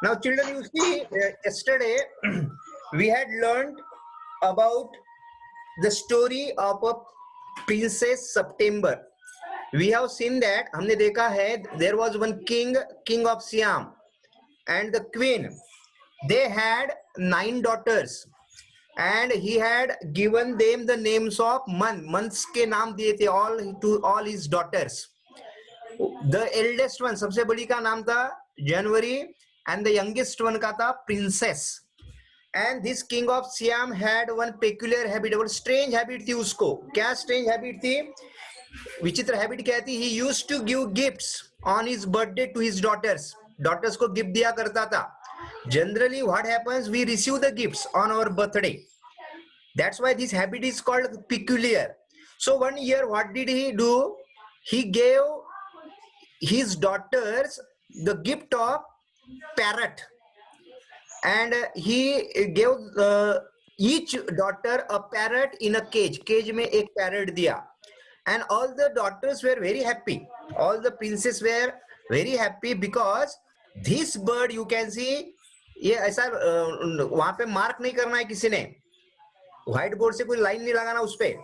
Now, children, you see, yesterday we had learned about the story of a Princess September. We have seen that, हमने देखा है, there was one king, king of Siam, and the queen. They had 9 daughters, and he had given them the names of months के नाम दिए थे all to all his daughters. The eldest one, सबसे बड़ी का नाम था जनवरी, and the youngest one का था princess. And this king of Siam had one peculiar habit, और strange habit थी उसको. क्या strange habit थी? विचित्र हैबिट क्या थी? He used to give gifts on his birthday to his daughters. Daughters को गिफ्ट दिया करता था. Generally, what happens? We receive the gifts on our birthday. That's why this habit is called peculiar. So one year, what did he do? He gave his daughters the gift of parrot, and he gave each daughter a parrot in a cage. Cage में एक parrot दिया. And all the daughters were very happy. All the princes were very happy because this bird, you can see, ये ऐसा वहां पे mark नहीं करना है किसी ने, व्हाइट बोर्ड से कोई लाइन नहीं लगाना उस पे,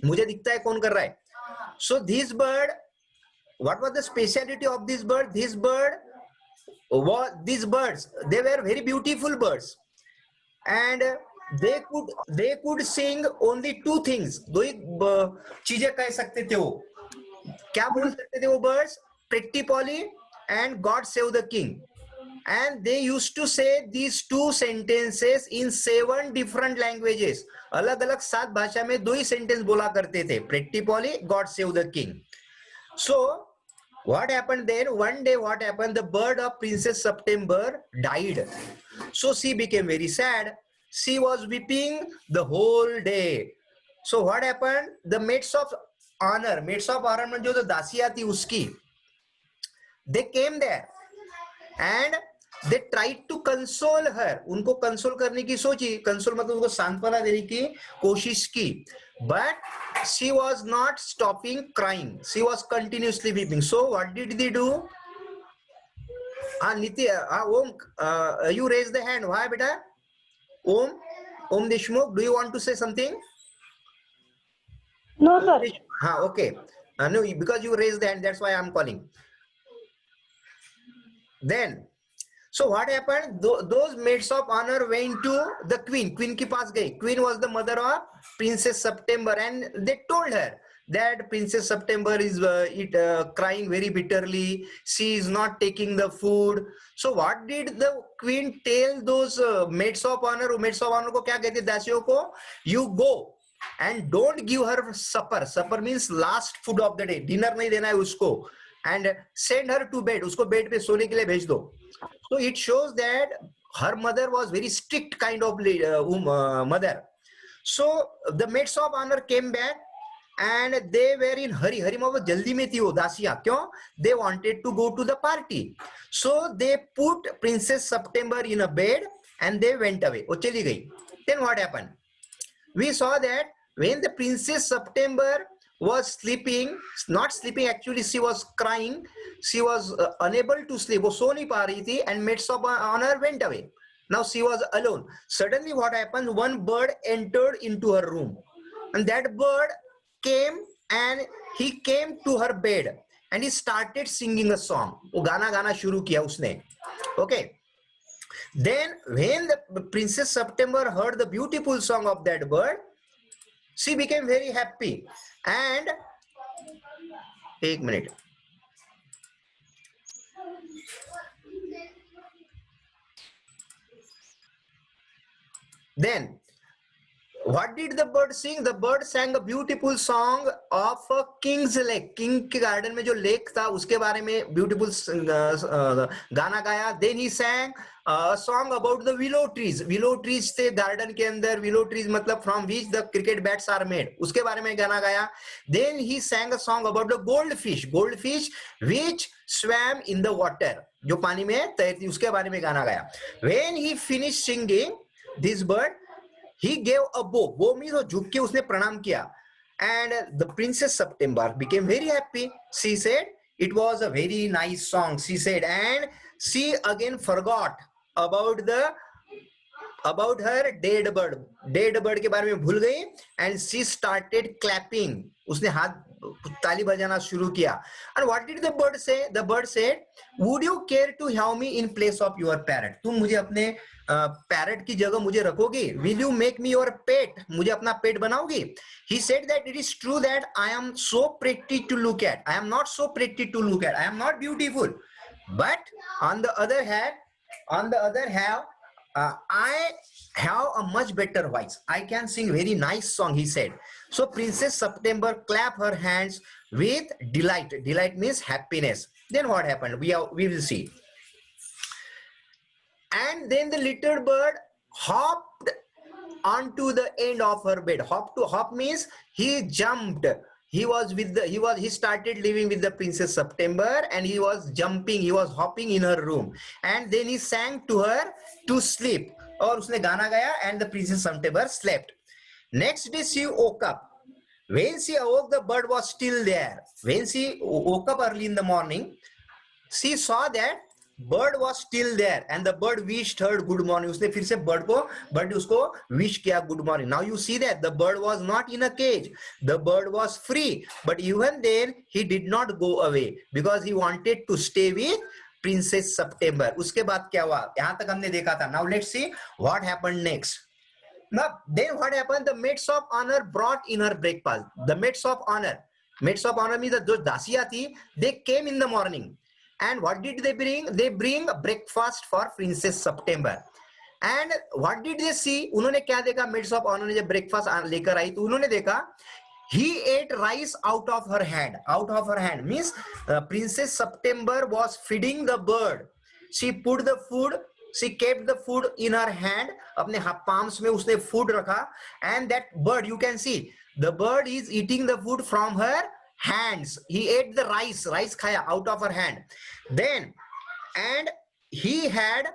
मुझे दिखता है कौन कर रहा है. So this bird, what was the speciality of this bird? This bird, these birds, they were very beautiful birds, and they could sing only 2 things. दो ही चीजें कह सकते थे वो. क्या बोल सकते थे वो birds? Pretty Polly and God Save the King. And they used to say these 2 sentences in 7 different languages. अलग अलग 7 भाषा में 2 ही सेंटेंस बोला करते थे. Pretty Polly, God Save the King. So what happened then? One day what happened? The bird of Princess September died. So she became very sad. She was weeping the whole day. So what happened? The maids of honor में जो दासियां थी उसकी, they came there and they tried to console her. उनको console करने की सोची. Console मतलब उनको सांत्वना देने की कोशिश की. But she was not stopping crying. She was continuously weeping. So what did they do? Om, you raise the hand. Why, beta? Om Deshmukh, do you want to say something? No, sir. Okay. No, because you raised the hand, that's why I'm calling. Then, so what happened? Those maids of honor went to the queen. Queen के पास गई. Queen was the mother of Princess September, and they told her that Princess September is crying very bitterly. She is not taking the food. So what did the queen tell those maids of honor? Maids of honor को क्या कहते हैं? दासियों को, you go and don't give her supper. Supper means last food of the day. Dinner नहीं देना है उसको. And send her to bed. उसको बेड पे सोने के लिए भेज दो. So it shows that her mother was very strict kind of mother. So the maids of honor came back and they were in hurry. हरी में वो जल्दी में थी वो दासियां. क्यों? They wanted to go to the party. So they put Princess September in a bed and they went away. वो चली गई. Then what happened? We saw that when the Princess September was sleeping, not sleeping actually, she was crying. She was unable to sleep. वो सो नहीं पा रही थी, and maids of honor went away. Now she was alone. Suddenly what happened? One bird entered into her room, and that bird came and he came to her bed and he started singing a song. वो गाना गाना शुरू किया उसने. Okay. Then when the Princess September heard the beautiful song of that bird, she became very happy. And एक minute. Then what did the bird sing? The bird sang a beautiful song of a king's lake. King के garden में जो lake था उसके बारे में beautiful गाना गाया. Then he sang a song about the willow trees. Willow trees थे garden के अंदर. Willow trees मतलब from which the cricket bats are made. उसके बारे में गाना गाया. Then he sang a song about the goldfish. Goldfish which swam in the water. जो पानी में तैरती उसके बारे में गाना गाया. When he finished singing, this bird, he gave a bow. Bow means वो झुक के उसने प्रणाम किया. And the Princess September became very happy. She said, it was a very nice song, she said. And She again forgot about the about her dead bird के बारे में भूल गई, and she started clapping. उसने हाथ ताली बजाना शुरू किया. And what did the bird say? The bird said, would you care to have me in place of your parrot? तुम मुझे अपने पैरट की जगह मुझे रखोगी? Will you make me your pet? मुझे अपना पेट बनाओगी? He said that it is true that I am so pretty to look at. I am not so pretty to look at. I am not beautiful. But on the other hand, I have a much better voice. I can sing very nice song, he said. So Princess September clapped her hands with delight. Delight means happiness. Then what happened? We will see. And then the little bird hopped onto the end of her bed. Hop means he jumped. He started living with the Princess September, and he was jumping, he was hopping in her room, and then he sang to her to sleep. और उसने गाना गाया, and the Princess September slept. Next day she woke up. When she awoke, the bird was still there. When she woke up early in the morning, she saw that bird was still there, and the bird wished her good morning. उसने फिर से bird उसको wish किया good morning. Now you see that the bird was not in a cage. The bird was free, but even then he did not go away because he wanted to stay with Princess September. उसके बाद क्या हुआ? यहाँ तक हमने देखा था. Now let's see what happened next. Now then what happened? The maids of honor brought in her breakfast. The maids of honor means जो दासियां थी, they came in the morning. And what did they bring? They bring breakfast for Princess September. And what did they see? उन्होंने क्या देखा? Maids of honor ने जब breakfast लेकर आई, तो उन्होंने देखा he ate rice out of her hand. Out of her hand means Princess September was feeding the bird. She put the food. She kept the food in her hand. अपने palms में उसने food रखा. And that bird, you can see, the bird is eating the food from her hands. He ate the rice khaya out of her hand. Then, and he had,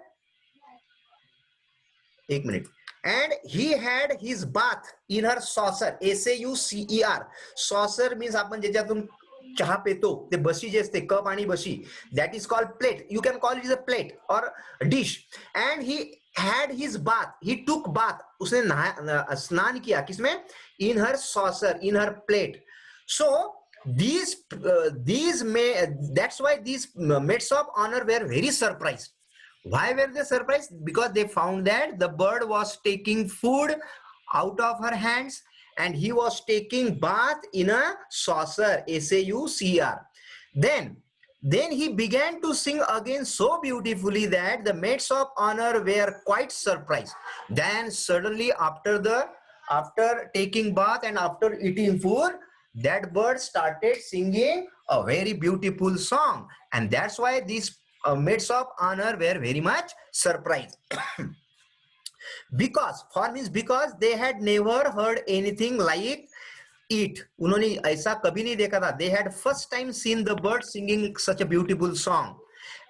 and he had his bath in her saucer. SAUCER. Saucer means आपण ज्याच्यात तुम चहा पितो, ते बशी जे असते, cup आणि बशी, that is called plate. You can call it as a plate or a dish. And he had his bath. He took bath. उसने स्नान किया किसमें? In her saucer, in her plate. So that's why these maids of honor were very surprised. Why were they surprised? Because they found that the bird was taking food out of her hands, and he was taking bath in a saucer, SAUCER. Then he began to sing again so beautifully that the maids of honor were quite surprised. Then suddenly after taking bath and after eating food, that bird started singing a very beautiful song, and that's why these maids of honor were very much surprised. because they had never heard anything like it. उन्होंने ऐसा कभी नहीं देखा था. They had first time seen the bird singing such a beautiful song.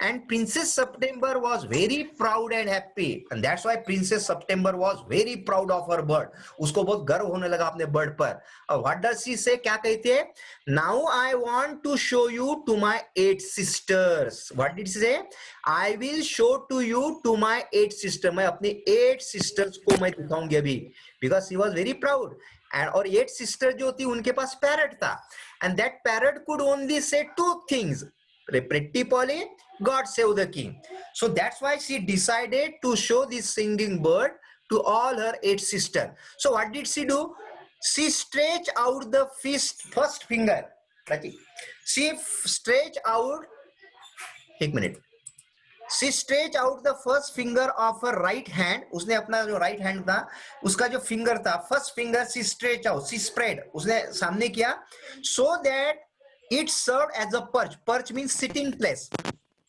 And Princess September was very proud and happy, and that's why Princess September was very proud of her bird. उसको बहुत गर्व होने लगा अपने bird पर. What does she say? क्या कहती है? Now I want to show you to my 8 sisters. What did she say? I will show to you to my 8 sisters. मैं अपनी 8 sisters को मैं दिखाऊंगी अभी. Because she was very proud. And और 8 sisters जो थी उनके पास parrot था. And that parrot could only say 2 things. Pretty Polly, God save the king. So that's why she decided to show this singing bird to all her 8 sisters. So what did she do? She stretched out the first finger. She stretched out, she stretched out the first finger of her right hand. उसने अपना जो right hand था, उसका जो finger था, first finger she stretched out, she spread, उसने सामने किया, so that it served as a perch. Perch means sitting place.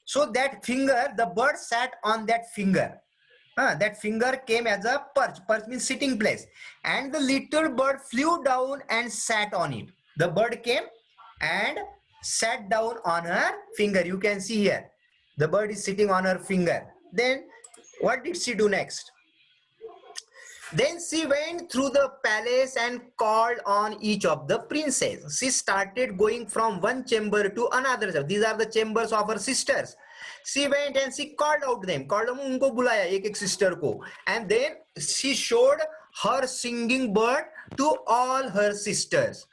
So that finger, the bird sat on that finger. That finger came as a perch. Perch means sitting place. And the little bird flew down and sat on it. The bird came and sat down on her finger. You can see here. The bird is sitting on her finger. Then what did she do next? Then she went through the palace and called on each of the princes. She started going from one chamber to another. These are the chambers of her sisters. she went and she called out them, उनको बुलाया एक एक sister को, and then she showed her singing bird to all her sisters.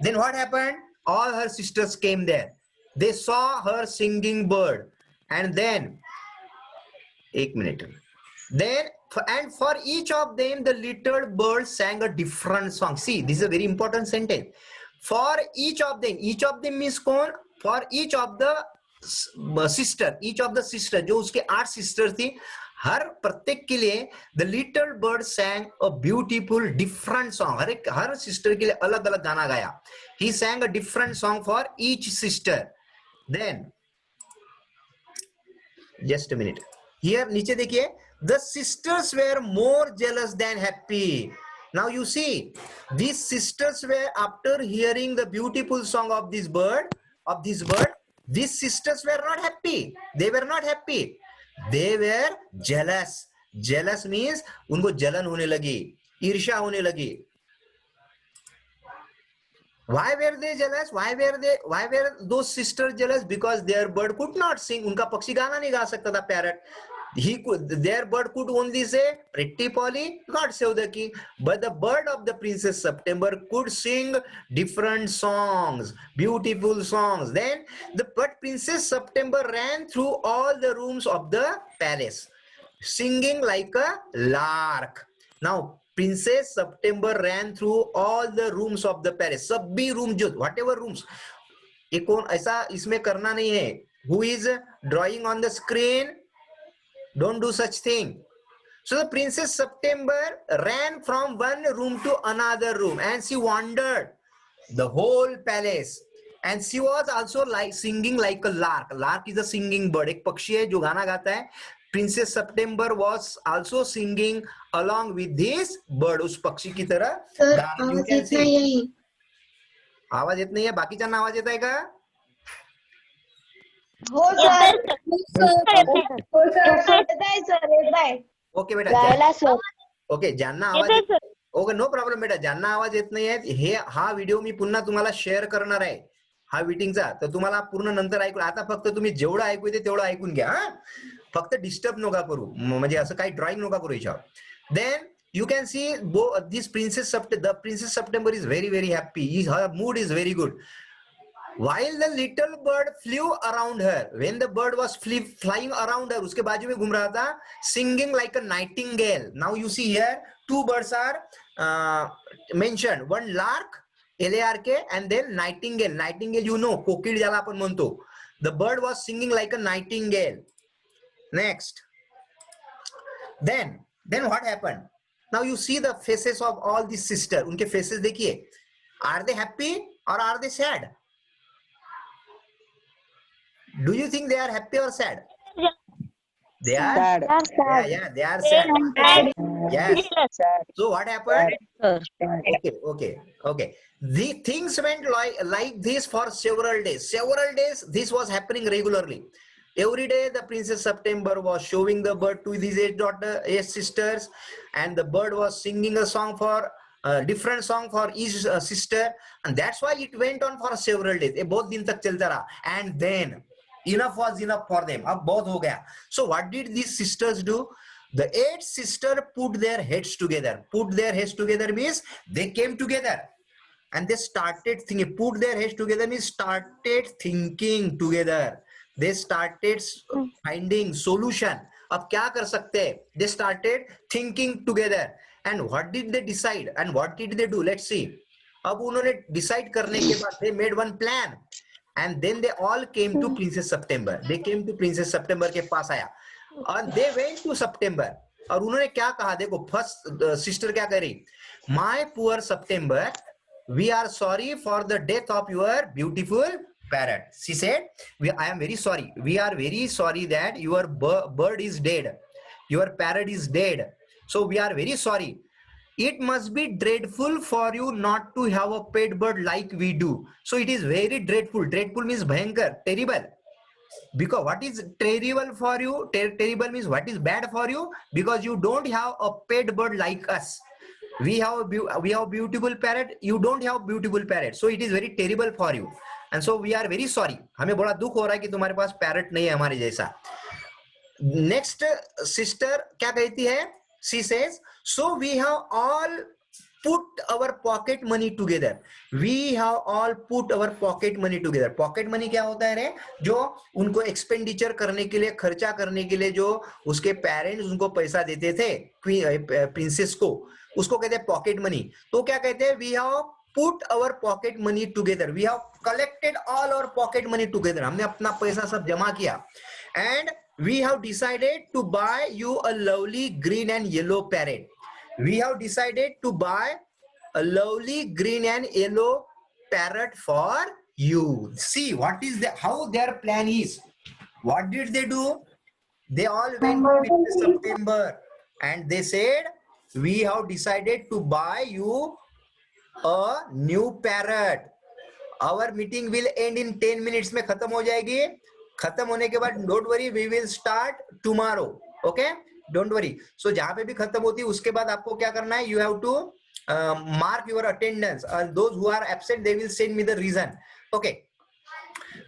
Then what happened? All her sisters came there. They saw her singing bird, and then, एक minute. Then, and for each of them, the little bird sang a different song. See, this is a very important sentence. For each of them means कौन? For each of the sister, जो उसके 8 sisters थी, हर प्रत्येक के लिए the little bird sang a beautiful different song. Her sister के लिए अलग अलग गाना गाया. He sang a different song for each sister. Then, just a minute. Here नीचे देखिए, the sisters were more jealous than happy. Now you see, these sisters were, after hearing the beautiful song of this bird, these sisters were not happy. They were not happy. They were jealous. Jealous means उनको जलन होने लगी, ईर्ष्या होने लगी. Why were they jealous? Why were those sisters jealous? Because their bird could not sing. उनका पक्षी गाना नहीं गा सकता था, parrot. Their bird could only say, "Pretty Polly, God save the king." But the bird of the Princess September could sing different songs, beautiful songs. Then but Princess September ran through all the rooms of the palace, singing like a lark. Now, Princess September ran through all the rooms of the palace. सभी room जो, whatever rooms. ये कौन ऐसा इसमें करना नहीं है. Who is drawing on the screen? Don't do such thing. So the Princess September ran from one room to another room, and she wandered the whole palace. And she was also like singing like a lark. Lark is a singing bird. एक पक्षी है जो गाना गाता है. Princess September was also singing along with this bird. उस पक्षी की तरह गाना. You can see. आवाज येत नाही आहे. बाकीच्यांना आवाज येत आहे का? हो सर. ओके बेटा. ओके, ज्यांना आवाज, ओके नो प्रॉब्लेम बेटा. ज्यांना आवाज येत नाही आहे, हे हा व्हिडिओ मी पुन्हा तुम्हाला शेअर करणार आहे, हा मीटिंगचा. तर तुम्हाला पूर्ण नंतर ऐकू. आता फक्त तुम्ही जेवढं ऐकू येते तेवढं ऐकून घ्या. फक्त डिस्टर्ब नका करू, म्हणजे असं काही ड्रॉइंग नका करू याच्यावर. Then you can see this the Princess September is very very happy. Her mood is very good. While the little bird flew around her, when the bird was flying around her, उसके बाजू में घूम रहा था, singing like a nightingale. Now you see here, 2 birds are mentioned. One lark, LARK, and then nightingale. Nightingale, you know, कोकिळ ज्याला आपण म्हणतो. The bird was singing like a nightingale. Next. Then what happened? Now you see the faces of all these sisters. उनके faces देखिए. Are they happy or are they sad? Do you think they are happy or sad? They are sad. Yeah, they are sad. Yes. So what happened? Okay. The things went like this for several days. This was happening regularly. Every day the Princess September was showing the bird to these 8 sisters, and the bird was singing a song for different song for each sister, and that's why it went on for several days. ये बहुत दिन तक चलता रहा. And then enough was enough for them. अब बहुत हो गया. So what did these sisters do? The 8 sisters put their heads together. Put their heads together means they came together and they started thinking. Put their heads together means started thinking together. They started finding solution. अब क्या कर सकते हैं? They started thinking together. And what did they decide? And what did they do? Let's see. अब उन्होंने decide करने के बाद they made one plan. And then they all came to Princess September. They came to Princess September के पास आया. And they went to September. और उन्होंने क्या कहा? देखो, first sister क्या करी? My poor September, we are sorry for the death of your beautiful parrot. She said, I am very sorry. We are very sorry that your bird is dead. Your parrot is dead. So we are very sorry. It must be dreadful for you not to have a pet bird like we do. So it is very dreadful. Dreadful means bhayankar, terrible. Because what is terrible for you? Terrible means what is bad for you? Because you don't have a pet bird like us. We have beautiful parrot. You don't have beautiful parrot. So it is very terrible for you. And so we are very sorry, हमें बड़ा दुख हो रहा है कि तुम्हारे पास parrot नहीं है हमारे जैसा। नेक्स्ट सिस्टर क्या कहती है, she says so we have all put our pocket money together, we have all put our pocket money together। Pocket money क्या होता है रे, जो उनको एक्सपेंडिचर करने के लिए, खर्चा करने के लिए जो उसके पेरेंट्स उनको पैसा देते थे प्रिंसेस को, उसको कहते हैं पॉकेट मनी। तो क्या कहते हैं, we have put our pocket money together, we have collected all our pocket money together, हमने अपना पैसा सब जमा किया। and we have decided to buy you a lovely green and yellow parrot, we have decided to buy a lovely green and yellow parrot for you। See what is the, how their plan is, what did they do, they all went to September and they said we have decided to buy you a new parrot, our meeting will end in 10 minutes में खत्म हो जाएगी, खत्म होने के बाद don't worry we will start tomorrow, okay don't worry. So जहां पे भी खत्म होती है उसके बाद आपको क्या करना है, you have to mark your attendance, and those who are absent they will send me the reason, okay।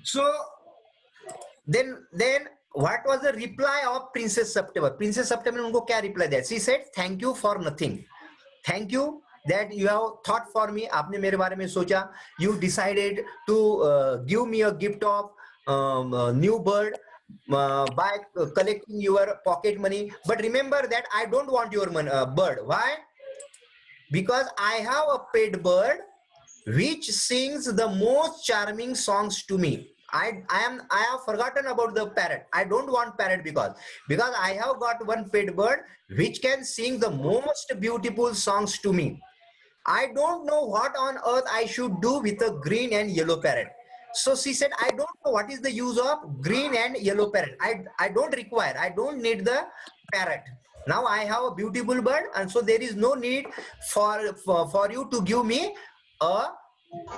So then what was the reply of Princess September, Princess September ने उनको क्या reply दिया, she said thank you for nothing, thank you that you have thought for me, आपने मेरे बारे में सोचा, you decided to give me a gift of new bird by collecting your pocket money, but remember that I don't want your bird, why, because I have a pet bird which sings the most charming songs to me, I have forgotten about the parrot, I don't want parrot because I have got one pet bird which can sing the most beautiful songs to me, I don't know what on earth I should do with a green and yellow parrot। So she said, I don't know what is the use of green and yellow parrot, I don't require, I don't need the parrot, now I have a beautiful bird and so there is no need for you to give me a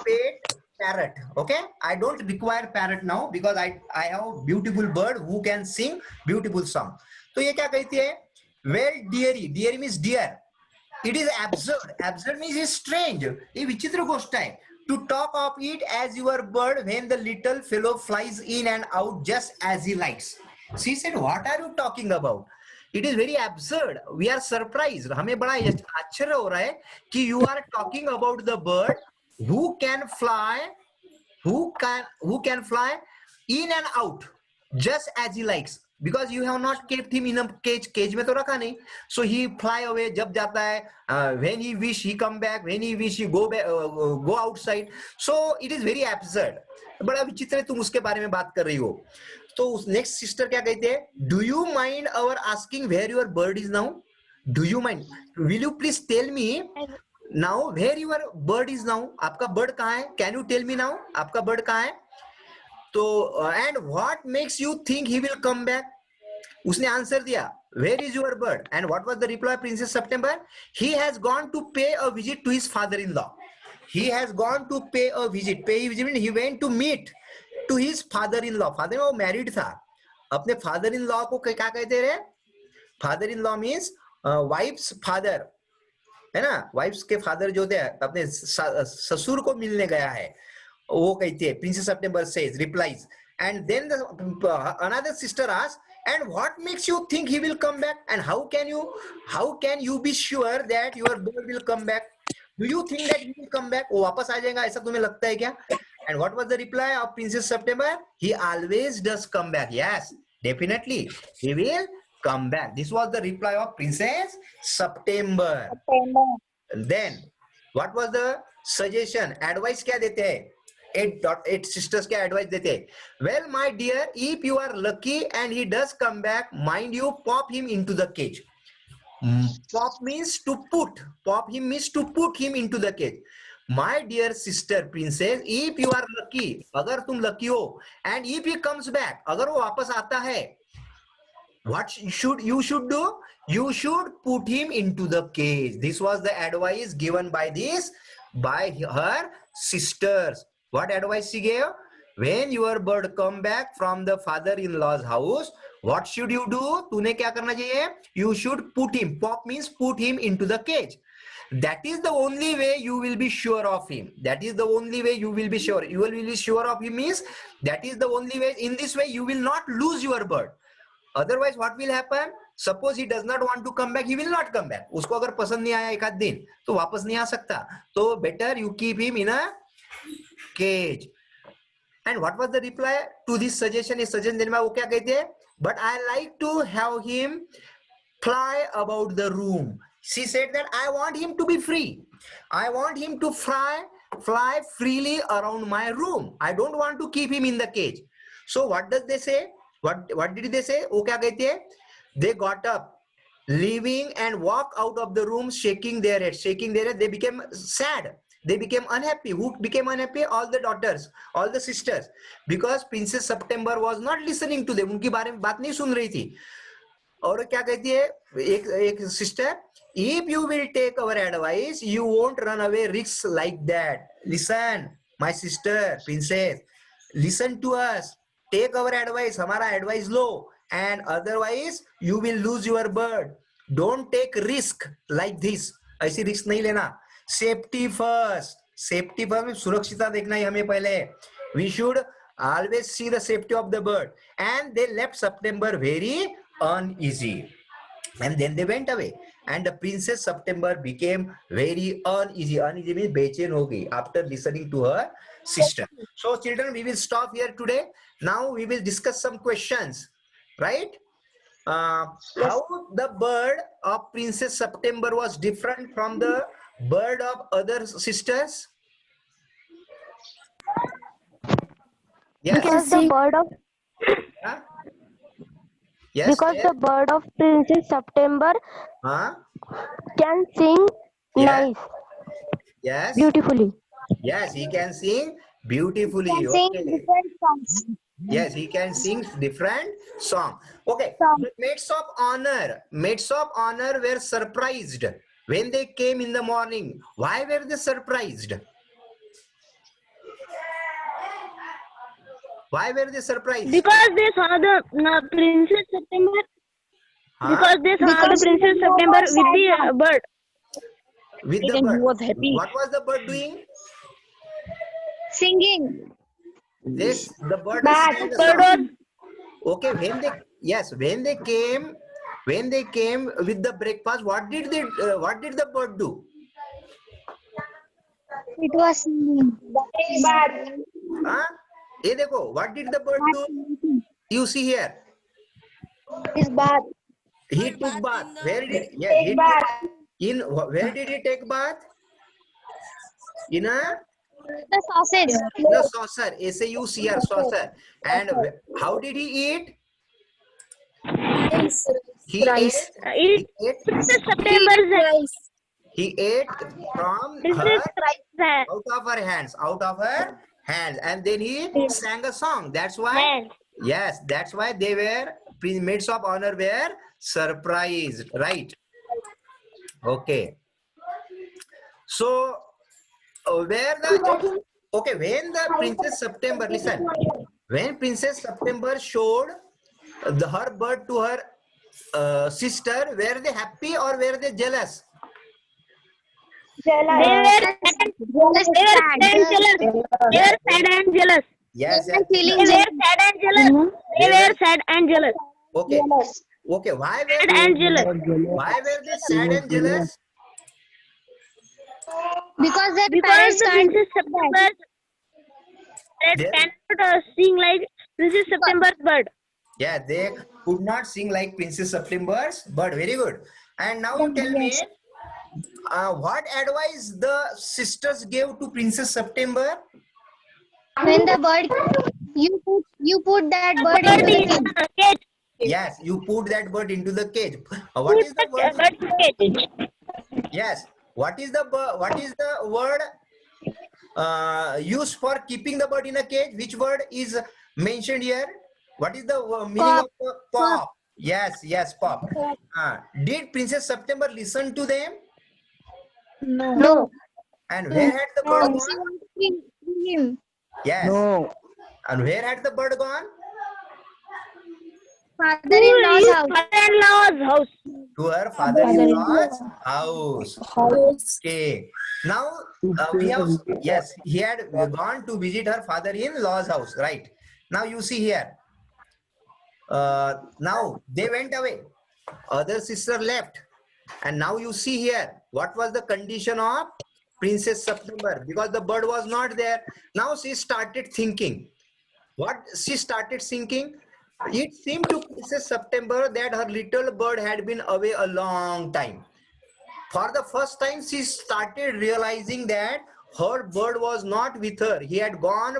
pet parrot, okay, I don't require parrot now because I have a beautiful bird who can sing beautiful song। तो ये क्या कहती है, well dearie, dearie means dear, it is absurd, absurd means strange, ये विचित्र गोष्ट है, to talk of it as your bird when the little fellow flies in and out just as he likes। She said, what are you talking about, it is very absurd, we are surprised, हमें बड़ा आश्चर्य हो रहा है कि you are talking about the bird who can fly in and out just as he likes, because you have not kept him in a cage में तो रखा नहीं, so he fly away जब जाता है, when he wish he come back, when he wish he go back, go outside, so it is very absurd, बड़ा विचित्र है, तुम उसके बारे में बात कर रही हो। तो नेक्स्ट सिस्टर क्या कहते हैं, do you mind our asking where your bird is now, do you mind, will you please tell me now where your bird is now, आपका बर्ड कहाँ है, can you tell me now आपका bird कहाँ है, तो and what makes you think he will come back, उसने answer दिया where is your bird, and what was the reply princess September, he has gone to पे अ visit to his father in law, he has gone to pay a visit, pay a visit means he went to meet to his father in law, father वो married था, अपने father in law को क्या कहते रहे, father in law means wife's father है ना, wives के father जो थे अपने ससुर को मिलने गया है, वो कहते हैं, Princess September says replies, and then another sister asks, and what makes you think he will come back, and how can you be sure that your bird will come back, do you think that he will come back, वो वापस आ जाएगा ऐसा तुम्हें लगता है क्या, and what was the reply of Princess September, he always does come back, yes definitely he will come back, this was the reply of Princess September। then what was the suggestion, advice क्या देते हैं, 8 sisters क्या advice देते हैं, well my dear if you are lucky and he does come back, mind you pop him into the cage, pop means to put, pop him means to put him into the cage, my dear sister princess if you are lucky, अगर तुम lucky हो, and if he comes back, अगर वो वापस आता है, what you should do, you should put him into the cage, this was the advice given by her sisters, what advice she gave, when your bird come back from the father-in-law's house, what should you do, तूने क्या करना चाहिए, you should put him, pop means put him into the cage, That is the only way you will be sure of him. That is the only way you will be sure. You will be sure of him means that is the only way. In this way, you will not lose your bird. Otherwise, what will happen? Suppose he does not want to come back, he will not come back. उसको अगर पसंद नहीं आया एक आध दिन तो वापस नहीं आ सकता. तो better you keep him in a cage. And what was the reply to this suggestion? इस suggestion देने में वो क्या कहते हैं? But I like to have him fly about the room. She said that I want him to be free. I want him to fly freely around my room. I don't want to keep him in the cage. So what does they say? What did they say? वो क्या कहते हैं? They got up, leaving and walk out of the room, shaking their head. They became sad. They became unhappy. Who became unhappy? All the daughters, all the sisters, because Princess September was not listening to them. उनकी बारे में बात नहीं सुन रही थी. और क्या कहती है एक sister, if you will take our advice, you won't run away risks like that. Listen, my sister, princess, listen to us. Take our advice, हमारा advice low, and otherwise you will lose your bird. Don't take risk like this. ऐसी risk नहीं लेना. Safety first. Safety first. सुरक्षिता देखना है हमें पहले. We should always see the safety of the bird. And they left September very uneasy. And then they went away. And the Princess September became very uneasy. Uneasy means बेचैन हो गई after listening to her sister. So children, we will stop here today. Now we will discuss some questions. Right? How the bird of Princess September was different from the bird of other sisters? Yes. Because the bird of Huh? Yes. because the bird of Princess September Huh? can sing Yes. nice, Yes. beautifully. Yes, he can sing beautifully. Can sing Okay. different songs. Yes, he can sing different song. Okay. The maids of honor were surprised when they came in the morning. Why were they surprised? Why were they surprised? Because they saw the Princess September. Huh? Because they saw the Princess September with the bird. With the Then he bird. was happy. What was the bird doing? Singing. This the bird But sang a bird song. was Okay, when they came with the breakfast, what did the bird do? it was singing. Huh? ये देखो, what did the bird do? You see here. His bath. He took bath. Where did where did he take bath? In The sausage. the saucer. SAUCR saucer. And how did he eat? He Rice. ate. Princess September's rice. He ate from Princess her rice. out of her hands, and then he sang a song. That's why. Hand. Yes, that's why they were maids of honor were surprised, right? Okay. So when the Princess September, listen, when Princess September showed her bird to her sister, were they happy or were they jealous? They were sad and jealous. They were sad and jealous. Yes, yes. They were sad and jealous. They were sad and jealous. Okay. Okay. Why Sad and jealous. they sad and jealous? Because the Princess September They- cannot sing like Princess September's bird. Yeah, they could not sing like Princess September's, but very good. And now you tell me, what advice the sisters gave to Princess September? When the bird, you put that bird into the cage. Yes, you put that bird into the cage. What is the word? Cage. Yes. What is the word used for keeping the bird in a cage? Which word is mentioned here? What is the meaning of the pop? Yes, pop. Did Princess September listen to them? No. And where had the bird She gone? wants to bring him. Yes. No. And where had the bird gone? Father-in-law's house. Father-in-law's house. To her father-in-law's house. Okay. Now we have, yes, he had gone to visit her father-in-law's house, right? Now you see here. Now they went away. Other sister left. And now you see here, what was the condition of Princess September? Because the bird was not there. Now she started thinking. What she started thinking? It seemed to Princess September that her little bird had been away a long time. For the first time, she started realizing that her bird was not with her. He had gone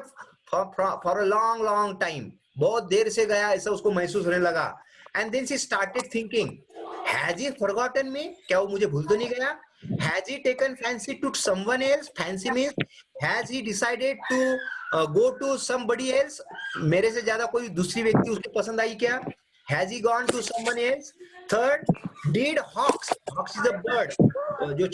for a long time. बहुत देर से गया ऐसा उसको महसूस होने लगा. And then she started thinking, has he forgotten me? क्या वो मुझे भूल तो नहीं गया? Has he taken fancy to someone else? Fancy means, has he decided to go to somebody else? मेरे से ज्यादा कोई दूसरी व्यक्ति उसको पसंद आई क्या? Has he gone to someone else? Third, did hawks is a bird, जो